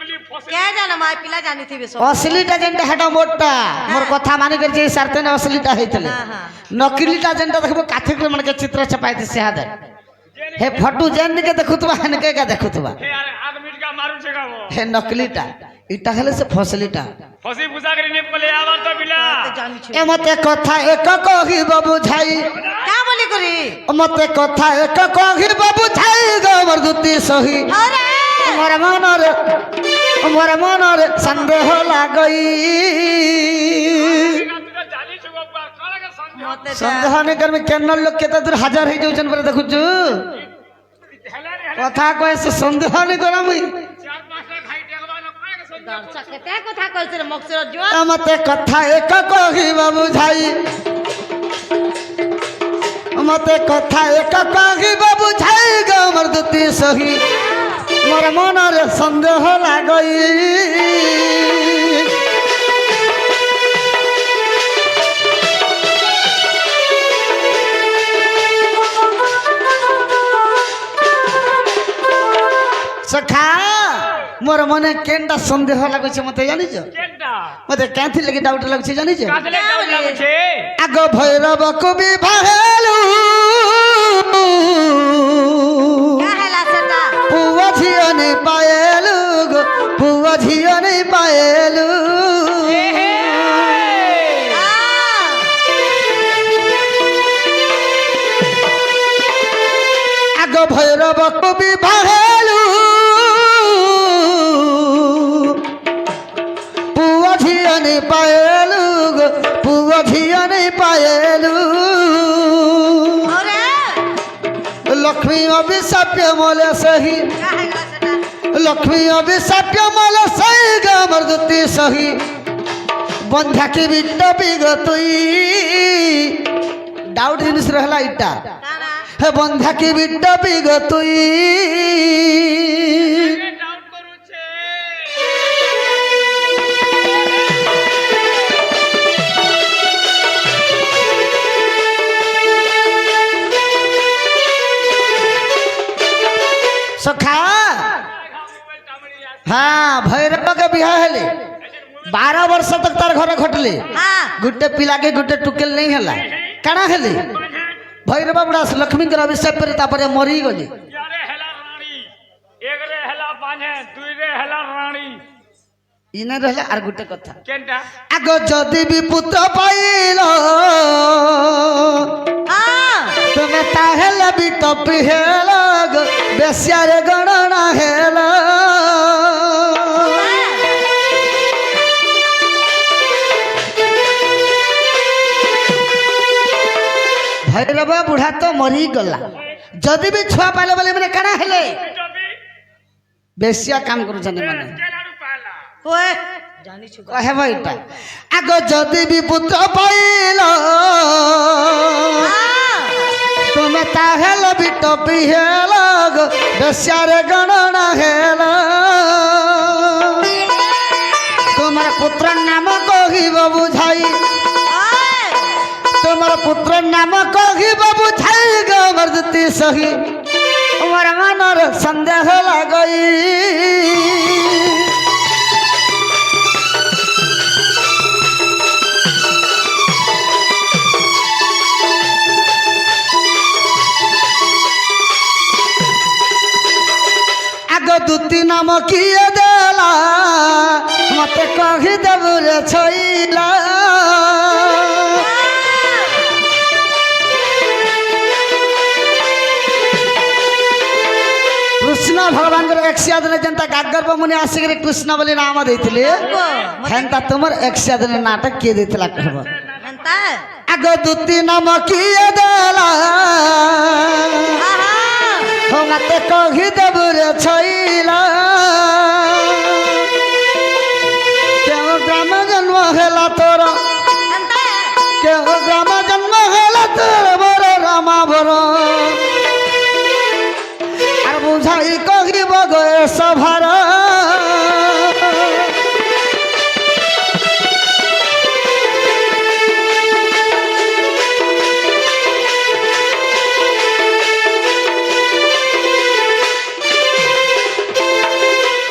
কে জানো মাই পিলা জানিথিবে সব असलीटा जेनटा हेटा मोटा मोर कथा मानि कर जे सारते ने असलीटा हेतले नकलीटा जेनटा देखबो काथिक मन के चित्र छपाई दे से हादे हे फोटो जेन के देखुतबा हनके का देखुतबा हे आदमी का मारू छेगाबो हे नकलीटा इटा हेले से फसलीटा फसी पूजा करी ने पले आवर तो बिला ए मते कथा एक कहि बुझाई का बोली करी मते कथा एक कहि बुझाई गोबर दुती सही अरे मोर मन रे संदेह लागई मते संदेह ने कर में केन लोग केते दूर हजार हे जौजन पर देखुछु कथा कहे से संदेह ने करा मुई सकते কথা কইছে মকসর জোর मते कथा एक कहि बुझाई मते कथा एक कहि बुझाई गोबर दुती सही मोर मन रे संदेह लागई सखा मोर मने केनटा संदेह लागै छै मते जानि छ केनटा मते काथि लगे डाउट लागै छै जानि छ काथले डाउट लागै छे आगो भैरव कवि भाहेलु का हैला सटा पुआ झियो नै पाएलु गो पुआ झियो नै पाएलु आगो भैरव कवि भाहेलु पुआ झियो नै पाएलु गो पुआ झियो नै पाएलु अरे लक्ष्मी अभिशाप्य मोले सही का हैला सटा लक्ष्मी अभिशाप्य मोले सही गमर दुती सही बंधा की बिट्टा बिगतुई डाउट जिनिस रहला इटा काना हे बंधा की बिट्टा बिगतुई डाउट करू छे सखा हाँ भैरव के बिहा हेले 12 वर्ष तक तार घरे खटले हां गुट्टे पिला के गुट्टे टुकेल नहीं हला काना हेले भैरव बुढ़ा लक्ष्मी के अभिषेक पर तापरे मरी गली यारे हेला रानी एक रे हेला पांझे दुई रे हेला रानी इने रहले आर गुट्टे कथा केनटा आगो जदि भी पुत्र पाइलो हां तुम्हें ताहेल भी टपी हेलो बेसियार गणना हेलो भैरव बुढ़ा तो मरी गला जदि भी छुआ पाइले बोले मैंने कना हेले बेसिया काम करू जाने माने केलाडू पाला ओए जानि छु कहे भाईटा आगो जदि भी पुत्र पाइलो तुम्हें ताहेल भी टपी हेलो बेसियार गणना हेलो तुम्हारा पुत्र नाम कहिब बुझाई तुम्हारा पुत्र नाम कहिब बुझाई गोबर दुती सही मोर मनर संदेह लागई आगो दुती नाम किए देला मते कहि देबु रे छइला कृष्ण भगवान के 100 दिन जनता गागर मुनि आसिक कृष्ण बोली नाम देथिले हेंता तुमर 100 दिन नाटक के देथिला कहबो हंता आगो दुती नाम किए देला हो मते कहि देबु रे छइला केउ ग्राम जन्म हेला तोर हंता केउ ग्राम जन्म हेला तोर मोर रामा भर आर बुझाई कहिब गए सभार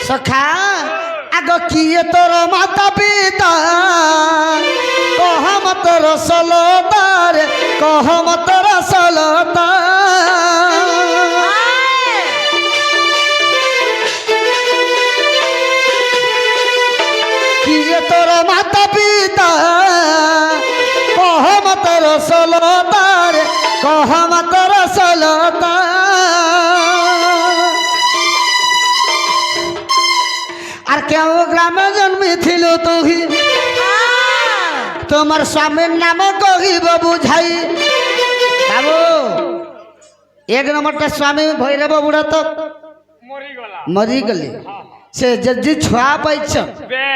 सखा আগ কিয়ে তোর মাতা পিতা কহ মত রসলতার কহ মত রসলতা কিয়ে তোর মাতা পিতা কহ মত রসলতার কহ মত রসলতা আর কেউ গ্রামে জন্মিছিল তুহি তোমার স্বামীর নাম কহিব বুঝাই বাবু এক নম্বরটা স্বামী ভৈরব বুড়া তো মরিগলা মরিগলি সে যদি ছুয়া পাইছ বে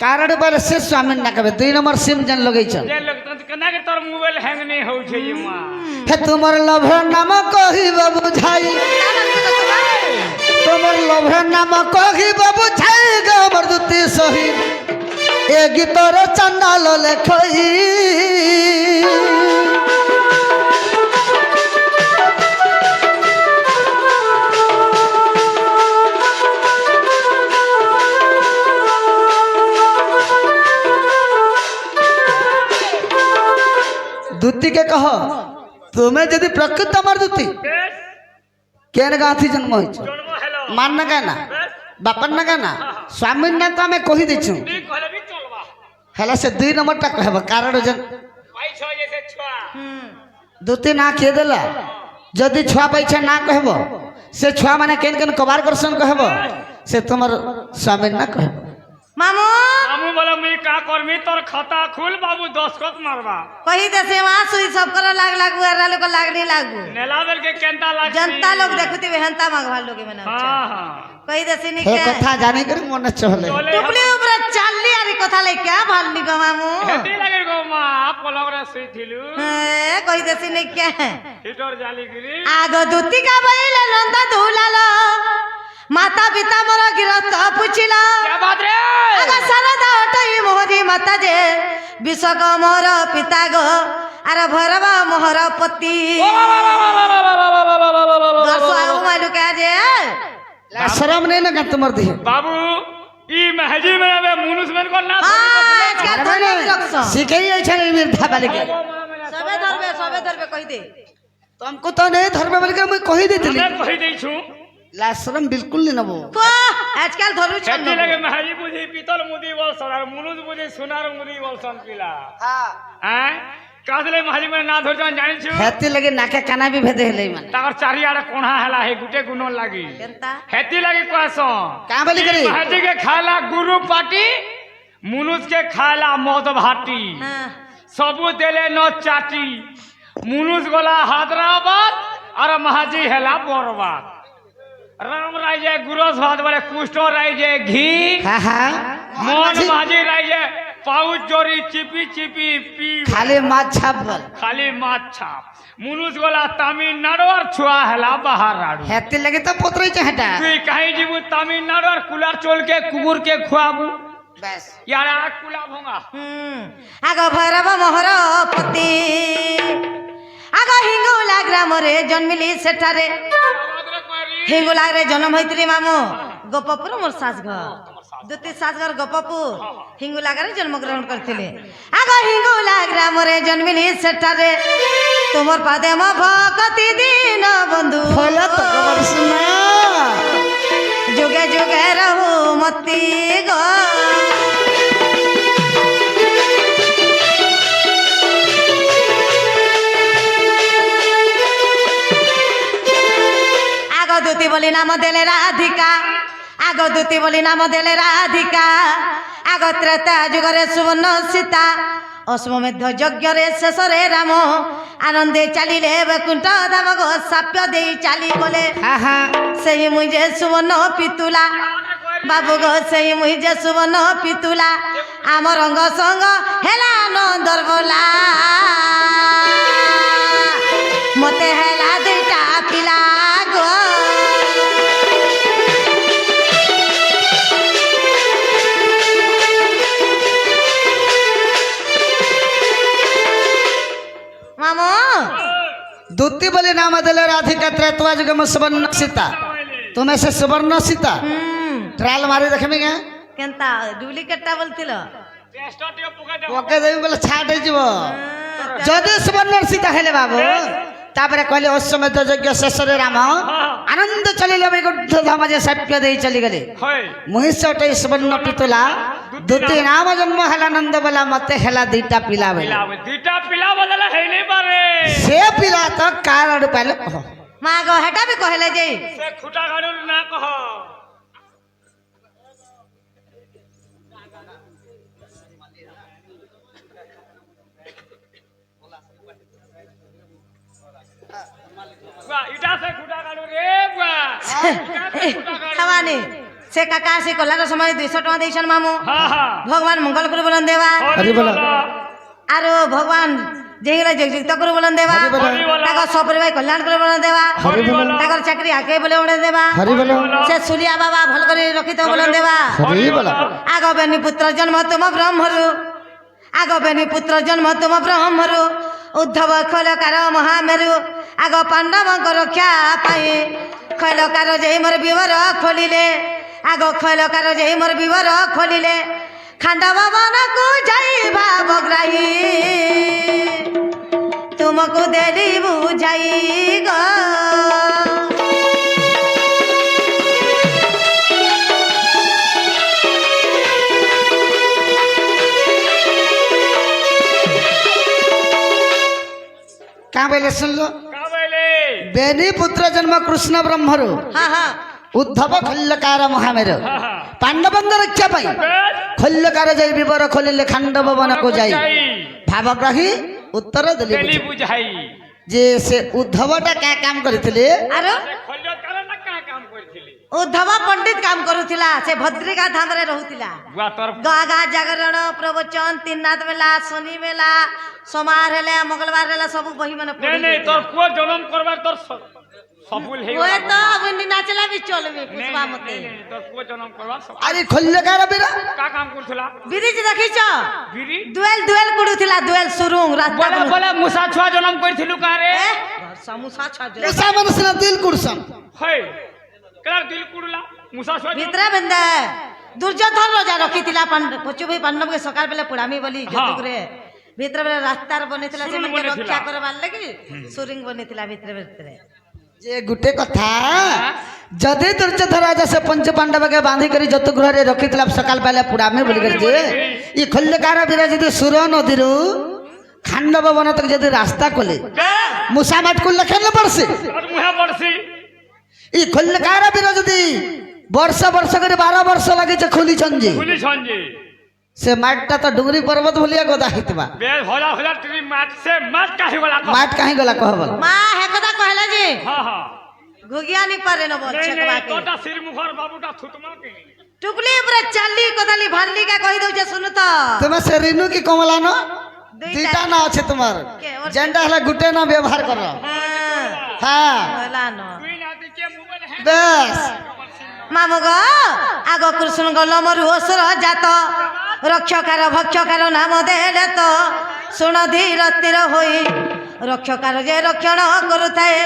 কারণ বলে সে স্বামীর না কবে 2 নম্বর সিম যেন লগাইছ যে লোক কেনা के तोर मोबाइल हैंग नहीं हो छै मां হে তোমার লভর নাম কহিব বুঝাই তোমার লভর নাম কহিব বুঝাই গো আমার দুতি শহীদ এ গীতর চন্ডাল লেখই दूती के कह तुम्हें यदि प्रकृत अमर दूती केन गाथी जन्म होइछ जन्म हेलो मान ना कहना बापन ना कहना स्वामी ना तो हमें कहि देछु नी कहले भी चलबा हेला से 2 नंबर टा कहब कारण जन भाई छ जैसे छुआ दूती ना खे देला यदि छुआ पैछा ना कहब से छुआ माने केन केन कबार करसन कहब से तुमर स्वामी ना कहब मामू मामू बोला मैं का करमी तोर खाता खुल बाबू 10 कत मारबा कही दे से वहां सुई सब कर लागू अरा लोग लाग नहीं लागू नेला बेल के केंता लाग जनता लोग देखती वे हंता मांगवा लोग में ना हां हां कही दे से नहीं हे क्या कथा जाने कर मन चले टुकली ऊपर चालली आरी कथा ले क्या भालनी गो मामू हेती लगे गो मां पलक रे सुई थिलु ए कही दे से नहीं क्या हिटर जाली गिरी आगो दूती का बइले नंदा धुलालो माता पिता मोर गिरत पुछिला क्या बात रे आगो सरदा ओटई मोहरी माता जे विश्वक मोर पिता गो अरे भैरवा मोहर पति दर्शो आगो मालू क्या जे शर्म नहीं लगा तुमर दी बाबू ई महजी में अब मुनुस में को ना आज का रखसो सिखई छै मिर्धा वाले के सबे धरबे कहि दे तुमको तो नहीं धर्म वाले के मैं कहि देतली मैं कहि दै छु ला शर्म बिल्कुल नहीं नबो को आजकल धरु छ हेती लगे महजी बुझी पीतल मुदी बोल सर मुनुस बुझी सुनार मुदी बोल सन पिला हां हैं कादले महजी में ना धर जान जानि छु हेती लगे नाके काना भी भेदे हेलै माने ताकर चारियाडे कोणा हला हे गुटे गुनो लागी केनता हेती लगे कहसो का बोली करी महजी के खाला गुरु पाटी मुनुस के खाला मौत भाटी हां सबू देले न चाटी मुनुस गोला हैदराबाद और महाजी हेला बरबाद राम राजे गुरस भात बड़े कुष्टो राजे घी हां हां मोहन महाजी राजे पाउच जोरी चिपी चिपी पी खाली माछ छापल खाली माछ छाप मुनुस गोला तमिलनाडु और छुआ हेला बाहर राडू हेती लगे तो पुत्रई छ हटा तू कहीं जीबू तमिलनाडु और कुलार चोल के कुकुर के खुआबू बस यार आ कुला भोंगा आगो भैरव मोहर पति आगो हिंगोला ग्राम रे जन्मिली सेठारे हिंगोला रे जन्म होइतली मामू गोपपुर मोर सास घर दुती सास घर गोपपुर हिंगोला रे जन्म ग्रहण करथिले आगो हिंगोला ग्राम रे जन्मिली सेठारे तुमर पादे म भक्ति दीन बंधु फला तो खबर सुना जुगे जुगे रहू मती गो आगो दूती बोली नाम देले राधिका आगो दूती बोली नाम देले राधिका आगो त्रेता जुगरे सुवर्ण सीता अश्वमेध यज्ञ रे शेष रे राम आनंदे चलिले वैकुंठ धाम गो साप्य दे चली गले हां हां सही मुझे सुवर्ण पितुला बाबू गो सही मुझे सुवर्ण पितुला आम रंग संग हेला नंदर बोला मते हेला दुईटा पिला गो मामू दूती बोली नाम देले राधिका त्रैतवा जुग में सुवर्ण सीता तुम्हें से सुवर्ण सीता ट्रायल मारे देखेंगे କେନ୍ତା ଡୁପ୍ଲିକେଟଟା ବୋଲଥିଲ ଟେଷ୍ଟର ଟିକେ ପକେଇ ଦେ ପକେଇ ଦେବି ବୋଲେ ଛାଟ ହେଇଯିବ ଯଦି ସୁବର୍ଣ୍ଣ ସୀତା ହେଲେ ବାବୁ ତାପରେ କହିଲେ ଅଶ୍ୱମେଧ ଯଜ୍ଞ ଶେଷରେ ରାମ ଆନନ୍ଦ ଚଳିଲେ ବୈକୁଣ୍ଠ ଧାମ ଯେ ସାପ୍ୟ ଦେଇ ଚଲିଗଲେ ହଏ ମହିଷଟେ ସୁବର୍ଣ୍ଣ ପିତୁଲା ଦୁତି ନାମ ଜନ୍ମ ହେଲା ନନ୍ଦ ବୋଲା ମତେ ହେଲା ଦିଟା ପିଲା ବୋଲେ ଦିଟା ପିଲା ବଦଲା ହେଇ नहीं पारे ସେ ପିଲା ତ କାର ଆଡୁ ପାଇଲେ କହ ମା ଗো ହେଟା ବି କହିଲେ ଯେ ସେ ଖୁଟା ଗାଡୁ ନା କହ बुआ इटा से खुटा गाडू रे बुआ ଖାବାନି ସେ କାକା ସେ କଲାର ସମୟ 200 ଟଙ୍କା ଦେଇଛନ୍ ମାମୁ हां हां ভগবান মঙ্গল করে বলন দেবা হরি বল। আর ভগবান যেগুলা জগযুক্ত করে বলন দেবা হরি বল। তাকর সপরিবার কল্যাণ করে বলন দেবা হরি বল। তাকর চাকরি আগে বলে বলন দেবা হরি বল সে সুলিয়া বাবা ভাল করে রখিত বলন দেবা হরি বল আগ বেনি পুত্র জন্ম তুম ব্রহ্মরু আগ বেনি পুত্র জন্ম তুম ব্রহ্মরু উদ্ধব খৈলকার মহামেরু আগ পাণ্ডবଙ୍କ রক্ষা পাই খৈলকার যেই মোর বিবর খোলিলে আগ খৈলকার যেই মোর বিবর খোলিলে খাণ্ডব বনকু যাইবা বগ্রাহী তুমকু দেলি বুঝাই গো क्या बोले सुन लो का बोले बेनी पुत्र जन्म कृष्ण ब्रह्मरु हाँ हाँ उद्धव खल्लकार महामेर हां हां पांडवंग रक्षा पाई खल्लकार जय विवर खोलिले खांडव वन को जाई भावग्राही उत्तर दिली देली बुझाई जे से उद्धवटा क्या काम करथिले आरो खल्लो कर ना का काम करथिली उद्धव पंडित काम करुथिला से भद्रिका धाम रे रहुथिला बुआ तोर गाँ गाँ जागरण प्रवचन तीन रात मेला शनि मेला सोमवार हेले मंगलवार हेले सब बही मन नहीं नहीं तोर को जन्म करबार तोर सबुल हे ओए तो अबनी नाचला भी चलबे पुष्पा मते तोर को जन्म करबार सब अरे खल्लकार बिरा का काम करथला ब्रिज देखिछ गिरी दुएल दुएल कुडुथिला दुएल सुरुंग रास्ता बोले बोले मुसा छुआ जन्म करथिलु का रे समूसा छज ऐसा मनसना दिल कुरसम है कला दिल कुडला मुसा छुआ भितरा बंदा दुर्योधन राजा रखिथिला पचु भाई पांडव के सकाळ बेले पुडामी बोली जतुक रे भितर बेले रास्तार बनेथिला से मन के रक्षा करबार लागि सुरिंग बनेथिला भितर भितर जे गुटे कथा जदे दुर्योधन राजा से पंच पांडव के बांधी करी जतुगृह रे रखितला सकाल पहले पुडामे बोली कर जे ई खल्लकार बिरा जदी सुर नदीरु खांडव वन तक जदी रास्ता खोले मुसा माट को लखन पड़से और मुहा पड़सी ई खल्लकार बिरा जदी वर्ष वर्ष करे 12 वर्ष लागे जे खोली छंजे पुलिस हंजी से माटटा तो डुंगरी पर्वत भलिया गोदा हितबा बे होला होला त्री माट से माट काहे वाला को माट काहे गला कहबल मां हेकदा कहला जी हां हां घुगिया नहीं पारे न बोल नहीं छकवा नहीं के तोटा सिर मुखर बाबूटा थुतमा के टुकली पूरा चाली कोदाली भानली का कहि दउ जे सुन तो तुम से रिनु की कमला न दीटा ना আছে তোমার के और जेंडा हला गुटे ना व्यवहार कर हां हां होला न दुई नाती के मोबाइल है बस मामु गो आगो कृष्ण गलो मरु असुर जात रक्षकार भक्षकार नाम देले तो सुन धीर स्थिर होई रक्षकार जे रक्षण करुथाए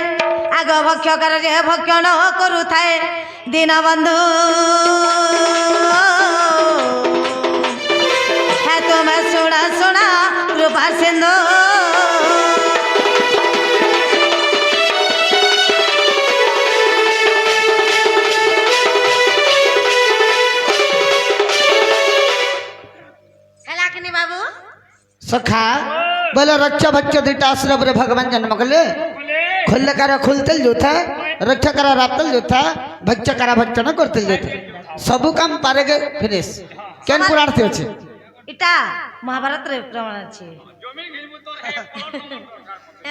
आग भक्षकार जे भक्षण करुथाए दीनबंधु है तुम्हें सुना सुना कृपा सिंधु बाबू सखा बोले रक्षा भक्ष दुईटा आश्रम रे भगवान जन्म कले बोले खोलकार खुलतल जोथा रक्षाकार रातल जोथा भक्षकार भक्षण करतल जोथा सब काम पारे के फिनिश केन पुराण थे अछि इटा महाभारत रे प्रमाण अछि जमीन घिलबो तोर है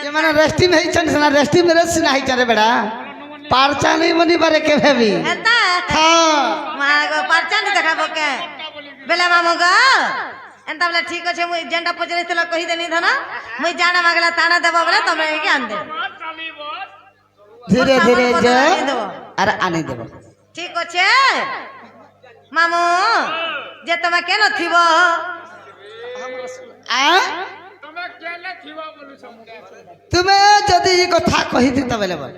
ये माने रेस्टी में हिचन सना रेस्टी में रस ना हिचन रे बेड़ा पारचा नहीं बनी पारे के भेबी एता हां मागो परचा नहीं देखाबो के बेला मामो ग एंता बोले ठीक अछि मुई जेंडा पचरे तला कहि देनी धना मुई जाना मागला ताना देबो बोले तमे के आन दे चाली बस धीरे धीरे जे आनी देबो। अरे आने देबो ठीक अछि मामू जे तमे के न थिबो आ तमे केले थिवा बोलु समुदाय तुमे जदी ई कथा कहि थी तबेले बोल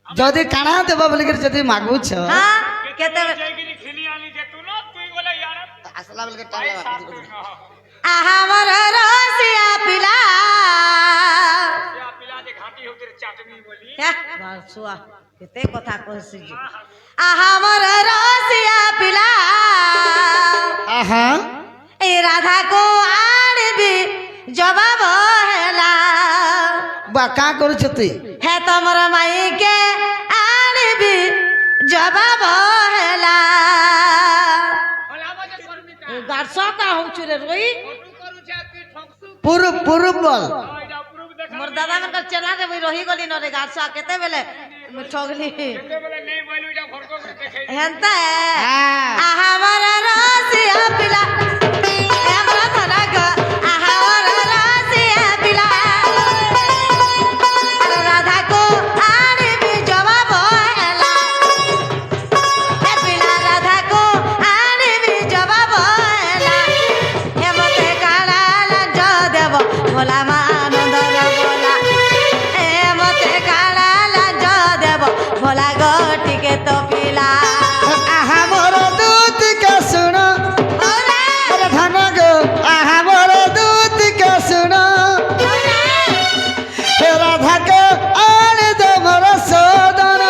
जदी काना देबो बोली कर जदी मागु छ हां केते जयगिरी खिली आनी जे तू न तू पतला बोल के भाई टाला साथ में ना हमर रसिया पिला या पिला जे घाटी हो तेरे चटनी बोली सुआ केते कथा कहसी जी हमर रसिया पिला आहा ए राधा को आनबी जवाब हेला बा का करू छती हे तमर माई के आनबी जवाब हेला होला बजे करमी का ए गारसा का हो चुरे रोई फोटो करू छे की ठोकसु पूर्व पूर्व बोल जा प्रूफ देखा मोर दादा मन कर चला रे भाई रही गली न रे गारसा केते बेले ठगली केते बेले नहीं बोलू जा घर को देखे हेंता है हां हमर रसिया पिला हमरा धना ग हमर रसिया पिला अरे राधा को आनबी जवाब हेला हे पिला राधा को आनबी जवाब हेला हे मते काला लाज देव भोला मानंद बोला हे मते काला लाज देव भोला गोटी के तो पिला आहा मोर दूत के सुनो ओरे अरे धन गो आहा मोर दूत के सुनो हे राधा के आन दे मोर सोदन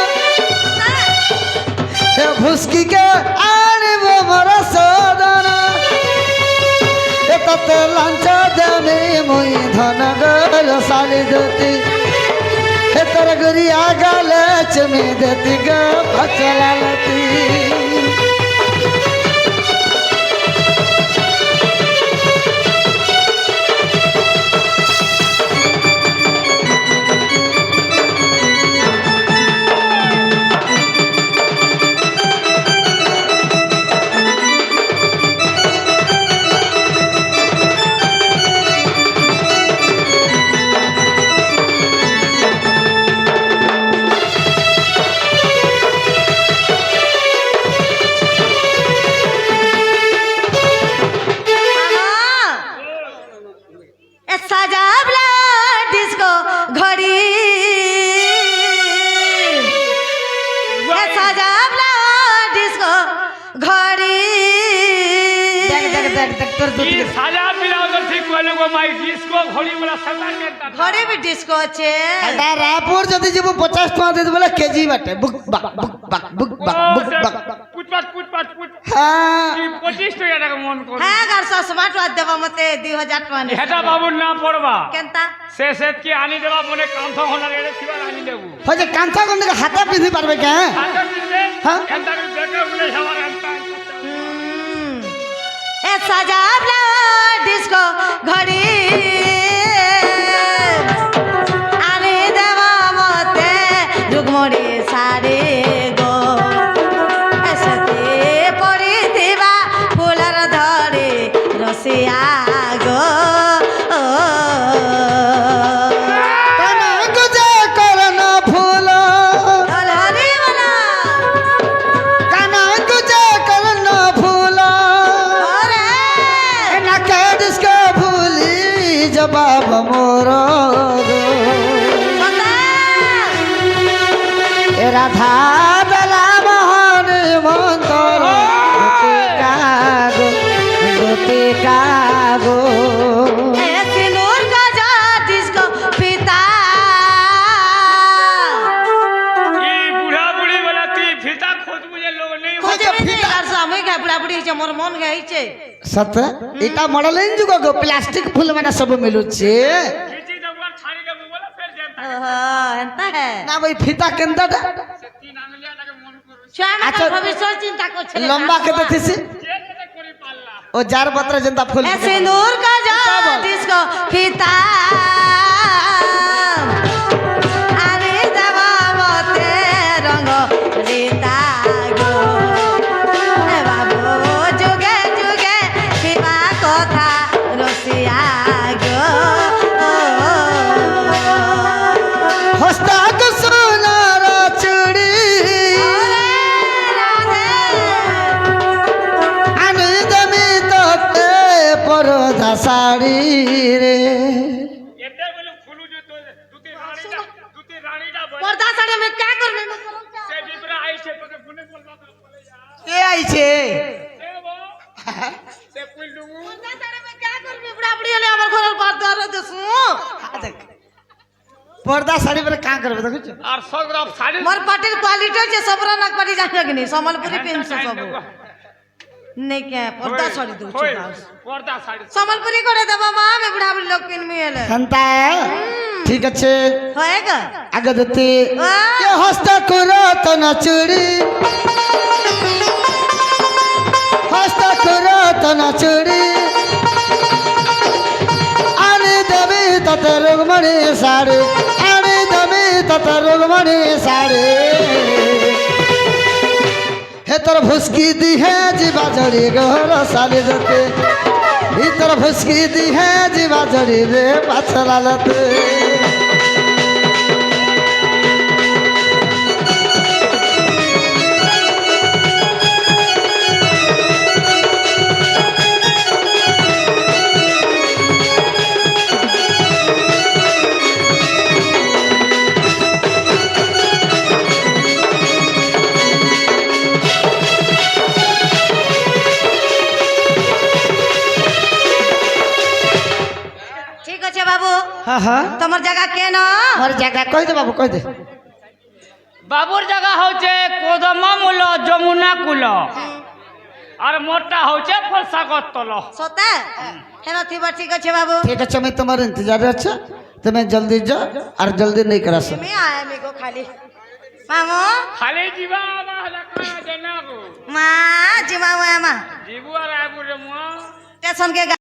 हे भुस्की के आन वो मोर सोदन हे तते लांच देने मुई धन गो साली दूती हे तर गुरिया गले चमी देती ग पचला लती सजावला डिस्को घड़ी सजावला डिस्को घड़ी देख देख देख देख तोर दूत ई के साजा पिला उधर ठीक बोले को माई डिस्को घोड़ी वाला सता के घड़ी भी डिस्को আছে एटा रायपुर जदी जीव 50 टका दे बोले केजी बाटे बुक बक बुक बक बुक बक बुक बक पुट हां ई 25 টাকা মন কর হ্যাঁ গার স্মার্ট ওয়াচ দেবা মতে 2000 টাকা নে হেটা বাবুর না পড়বা কেনতা সে সেট কি আনি দেবা মনে কান্থ হনা রে শিবার আনি দেবু हो जे कांचा गंड के हाथे पिंधी पारबे के কান্থ দিতে হ্যাঁ এন্তা দেখে বলে সবার আনতা এ সজাবলা ডিস্কো ঘড়ি আনি দেবা মতে রুকমড়ি শাড়ি গো এসতে পড়িଥିବା ফুলর ধরে রসিয়া গো तना गुजे करना फूल হরি বলা काना गुजे करना फूल ওরে ना के डिस्को भूली जवाब मोर সন্তান ए राधा दला मोहन मंतर गोते कागो ए सिंदूर का जा डिस्को पिता ई बुढ़ा बुढ़ी वाला ती फिता खोज मुझे लोग नहीं खोजे भी नहीं यार सामूहिक है बुढ़ा बुढ़ी छे मोर मन गई छे सत इटा मॉडलिंग जुग गो प्लास्टिक फूल माने सब मिलु छे खींची जगवा छाड़ी के बोला फिर जनता ओहो एंता है ना भाई फीता केंदा से तीन आंगलिया लगे मन करू छुआ में अच्छा, भविष्य चिंता को छले लंबा के देथिसी जे के कोरी पाल्ला ओ जार पत्र जनता फूल ए सिंदूर का जा डिस्को पिता आरे दवा मते रंग रीता गो ए बाबू जुगे जुगे शिवा कथा रसिया गो हस्ता को सोनार चूड़ी ओरे राधे आनंद में तोते परदा साड़ी रे एते बोले खुलू जो तो दुती रानी दा बोले पर्दा साड़ी में क्या करबे से बिबरा आई से तो गुने बोलबा बोले जा के आई छे से वो से কুল দেবো পর্দা শাড়ি में क्या करबी बुढ़ा बुढ़ी हले हमर घर बात दर देसु দেখ পর্দা শাড়ি পরে কাঁ করবে দেখছ আর সব শাড়ি मोर पार्टी क्वालिटी जे सबरा नाक पाटी जाने कि नहीं सम्बलपुरी पिन से सब नहीं क्या पर्दा साड़ी दो পর্দা শাড়ি सम्बलपुरी करे देबा मां में बुढ़ा बुढ़ी लोग पिन में एले শান্তা ঠিক আছে होएगा আগে দিতে वाह। এ হস্ত করো তো না চুড়ি হস্ত করো তো না চুড়ি আনে দেবে তত রোগমণি শাড়ি আনে দেবে তত রোগমণি শাড়ি হে তোর ভুসকি দি হে জীবা জড়ি গহর সালি দতে ভিতর ভুসকি দি হে জীবা জড়ি রে পাছলালতে ठीक আছে बाबू হ্যাঁ হ্যাঁ তোমার জায়গা কেন আমার জায়গা কই দে বাবু কই দে বাবুর জায়গা হচ্ছে কদমমূল যমুনা কূল আর মোরটা হচ্ছে ফলসাগর তল সতে হেন থিবা ঠিক আছে বাবু ঠিক আছে আমি তোমার ইন্তজারে আছে তুমি জলদি যা আর জলদি নেই করাস তুমি আয় আমি গো খালি মামু খালি ଯିବା দেনা গো মা জিমা মা ଯିବୁ আর ଆଇବୁ ରେ ମୁଁ স্টেশন के